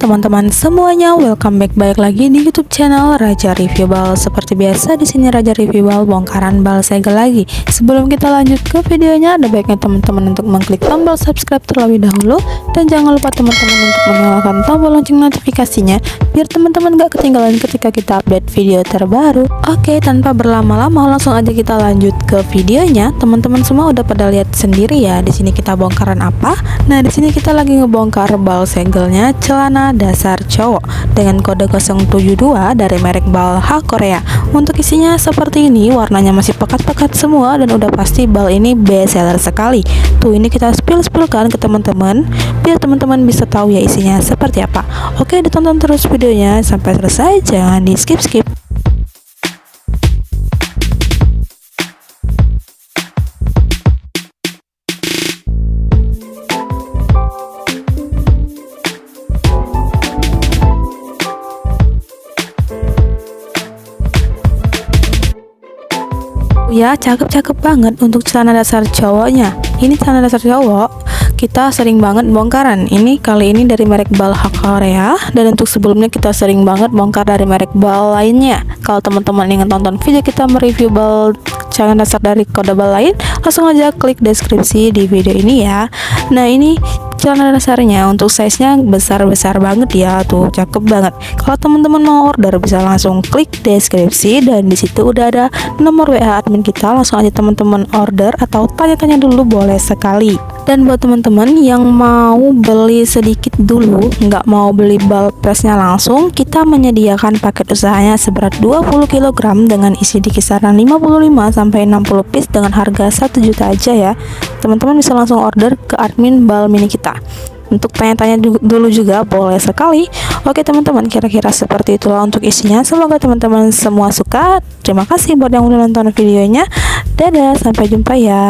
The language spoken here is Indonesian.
teman-teman semuanya, welcome back lagi di YouTube channel Raja Review Bal. Seperti biasa di sini Raja Review Bal bongkaran bal segel lagi. Sebelum kita lanjut ke videonya, ada baiknya teman-teman untuk mengklik tombol subscribe terlebih dahulu, dan jangan lupa teman-teman untuk menyalakan tombol lonceng notifikasinya biar teman-teman gak ketinggalan ketika kita update video terbaru. Oke, tanpa berlama-lama langsung aja kita lanjut ke videonya. Teman-teman semua udah pada lihat sendiri ya. Di sini kita bongkaran apa? Nah, di sini kita lagi ngebongkar bal segelnya celana dasar cowok dengan kode 072 dari merek bal H Korea. Untuk isinya seperti ini, warnanya masih pekat-pekat semua dan udah pasti bal ini best seller sekali. Tuh, ini kita spill-spillkan ke teman-teman biar teman-teman bisa tahu ya isinya seperti apa. Oke, ditonton terus videonya sampai selesai, jangan di skip-skip. Ya, cakep-cakep banget untuk celana dasar cowoknya. Ini celana dasar cowok kita sering banget bongkaran. Ini kali ini dari merek bal H Korea, dan untuk sebelumnya kita sering banget bongkar dari merek bal lainnya. Kalau teman-teman ingin tonton video kita mereview bal celana dasar dari kode bal lain, langsung aja klik deskripsi di video ini ya. Nah, ini celana dasarnya untuk size-nya besar-besar banget ya, tuh cakep banget. Kalau teman-teman mau order bisa langsung klik deskripsi, dan di situ udah ada nomor WA admin kita, langsung aja teman-teman order atau tanya-tanya dulu boleh sekali. Dan buat teman-teman yang mau beli sedikit dulu, nggak mau beli bal pressnya langsung, kita menyediakan paket usahanya seberat 20 kg dengan isi di kisaran 55 sampai 60 piece dengan harga 1 juta aja ya. Teman-teman bisa langsung order ke admin bal mini kita. Untuk tanya-tanya dulu juga boleh sekali. Oke teman-teman, kira-kira seperti itulah untuk isinya. Semoga teman-teman semua suka. Terima kasih buat yang udah nonton videonya. Dadah, sampai jumpa ya.